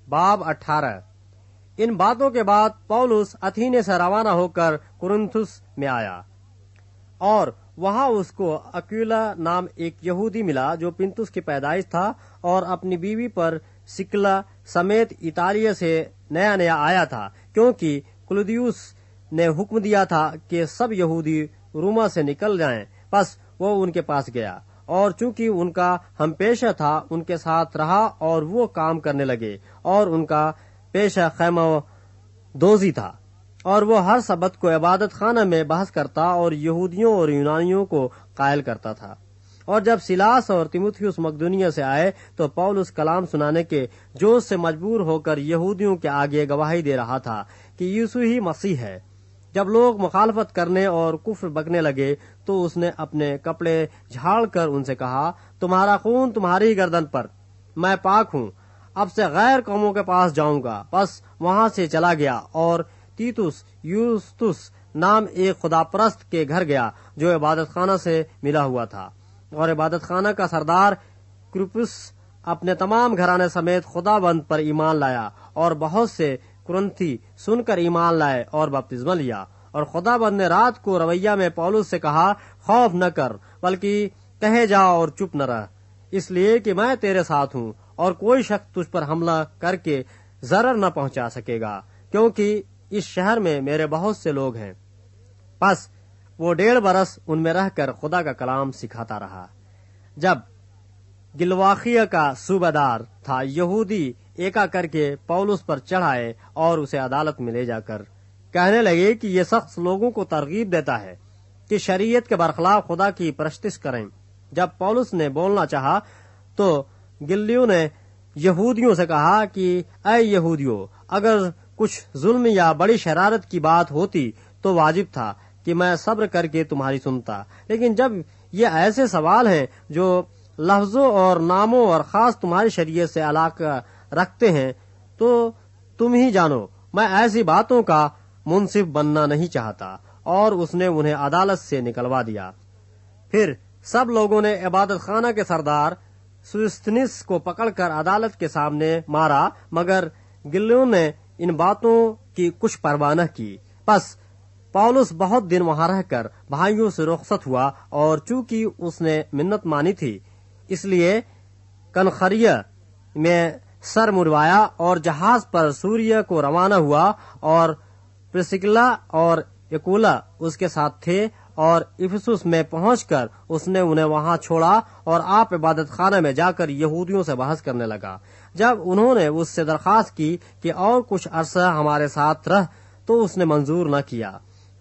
باب 18۔ ان باتوں کے بعد پولس اتھینے سے روانہ ہو کر کرنتھس میں آیا، اور وہاں اس کو اکولا نام ایک یہودی ملا جو پنتس کی پیدائش تھا اور اپنی بیوی پر سکلا سمیت اطالیہ سے نیا آیا تھا، کیونکہ کلودیوس نے حکم دیا تھا کہ سب یہودی روما سے نکل جائیں۔ پس وہ ان کے پاس گیا، اور چونکہ ان کا ہم پیشہ تھا ان کے ساتھ رہا، اور وہ کام کرنے لگے، اور ان کا پیشہ خیمہ دوزی تھا، اور وہ ہر سبت کو عبادت خانہ میں بحث کرتا اور یہودیوں اور یونانیوں کو قائل کرتا تھا۔ اور جب سیلاس اور تیموتھیوس مقدونیہ سے آئے تو پولس کلام سنانے کے جوش سے مجبور ہو کر یہودیوں کے آگے گواہی دے رہا تھا کہ یسوع ہی مسیح ہے۔ جب لوگ مخالفت کرنے اور کفر بکنے لگے تو اس نے اپنے کپڑے جھاڑ کر ان سے کہا، تمہارا خون تمہاری گردن پر، میں پاک ہوں، اب سے غیر قوموں کے پاس جاؤں گا۔ بس وہاں سے چلا گیا اور تیتس یوستس نام ایک خدا پرست کے گھر گیا جو عبادت خانہ سے ملا ہوا تھا، اور عبادت خانہ کا سردار کرپس اپنے تمام گھرانے سمیت خدا بند پر ایمان لایا، اور بہت سے کرنتھی سن کر ایمان لائے اور بپتسمہ لیا۔ اور خدا بند نے رات کو رویہ میں پولس سے کہا، خوف نہ کر، بلکہ کہے جا اور چپ نہ رہ، اس لیے کہ میں تیرے ساتھ ہوں، اور کوئی شخص تجھ پر حملہ کر کے ضرر نہ پہنچا سکے گا، کیونکہ اس شہر میں میرے بہت سے لوگ ہیں۔ پس وہ 1.5 برس ان میں رہ کر خدا کا کلام سکھاتا رہا۔ جب گلواخیہ کا صوبیدار تھا، یہودی ایکا کر کے پولس پر چڑھائے اور اسے عدالت میں لے جا کر کہنے لگے کہ یہ شخص لوگوں کو ترغیب دیتا ہے کہ شریعت کے برخلاف خدا کی پرستش کریں۔ جب پولس نے بولنا چاہا تو گلیو نے یہودیوں سے کہا کہ اے یہودیو، اگر کچھ ظلم یا بڑی شرارت کی بات ہوتی تو واجب تھا کہ میں صبر کر کے تمہاری سنتا، لیکن جب یہ ایسے سوال ہیں جو لفظوں اور ناموں اور خاص تمہاری شریعت سے علاقہ رکھتے ہیں تو تم ہی جانو، میں ایسی باتوں کا منصف بننا نہیں چاہتا۔ اور اس نے انہیں عدالت سے نکلوا دیا۔ پھر سب لوگوں نے عبادت خانہ کے سردار سوستنس کو پکڑ کر عدالت کے سامنے مارا، مگر گلیو نے ان باتوں کی کچھ پرواہ نہ کی۔ پس پولس بہت دن وہاں رہ کر بھائیوں سے رخصت ہوا، اور چونکہ اس نے منت مانی تھی اس لیے کنخریہ میں سر مڑوایا اور جہاز پر سوریہ کو روانہ ہوا، اور پرسکلا اور اکولا اس کے ساتھ تھے، اور افسس میں پہنچ کر اس نے انہیں وہاں چھوڑا، اور آپ عبادت خانہ میں جا کر یہودیوں سے بحث کرنے لگا۔ جب انہوں نے اس سے درخواست کی کہ اور کچھ عرصہ ہمارے ساتھ رہ تو اس نے منظور نہ کیا،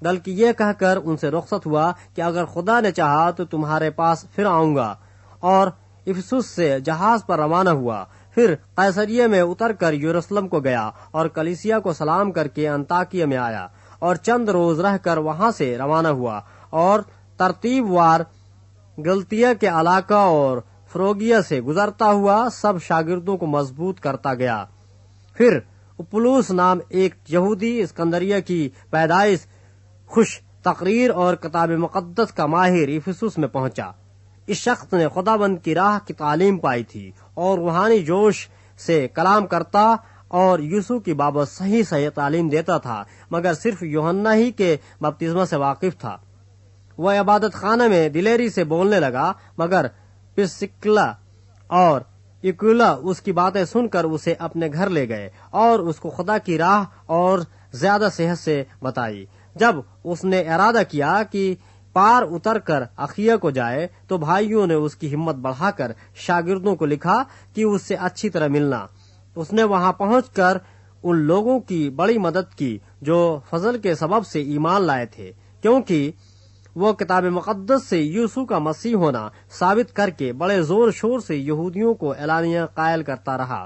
بلکہ یہ کہہ کر ان سے رخصت ہوا کہ اگر خدا نے چاہا تو تمہارے پاس پھر آؤں گا، اور افسس سے جہاز پر روانہ ہوا۔ پھر قیصریہ میں اتر کر یروشلم کو گیا اور کلیسیا کو سلام کر کے انطاکیہ میں آیا، اور چند روز رہ کر وہاں سے روانہ ہوا، اور ترتیب وار گلتیہ کے علاقہ اور فروگیہ سے گزرتا ہوا سب شاگردوں کو مضبوط کرتا گیا۔ پھر اپولوس نام ایک یہودی اسکندریہ کی پیدائش، خوش تقریر اور کتاب مقدس کا ماہر، افسس میں پہنچا۔ اس شخص نے خداوند کی راہ کی تعلیم پائی تھی اور روحانی جوش سے کلام کرتا اور یسوع کی بابت صحیح تعلیم دیتا تھا، مگر صرف یوحنا ہی کے بپتسمہ سے واقف تھا۔ وہ عبادت خانہ میں دلیری سے بولنے لگا، مگر پرسکلا اور اکولا اس کی باتیں سن کر اسے اپنے گھر لے گئے اور اس کو خدا کی راہ اور زیادہ صحت سے بتائی۔ جب اس نے ارادہ کیا کہ پار اتر کر اخیا کو جائے تو بھائیوں نے اس کی ہمت بڑھا کر شاگردوں کو لکھا کہ اس سے اچھی طرح ملنا۔ اس نے وہاں پہنچ کر ان لوگوں کی بڑی مدد کی جو فضل کے سبب سے ایمان لائے تھے، کیونکہ وہ کتاب مقدس سے یسوع کا مسیح ہونا ثابت کر کے بڑے زور شور سے یہودیوں کو اعلانیہ قائل کرتا رہا۔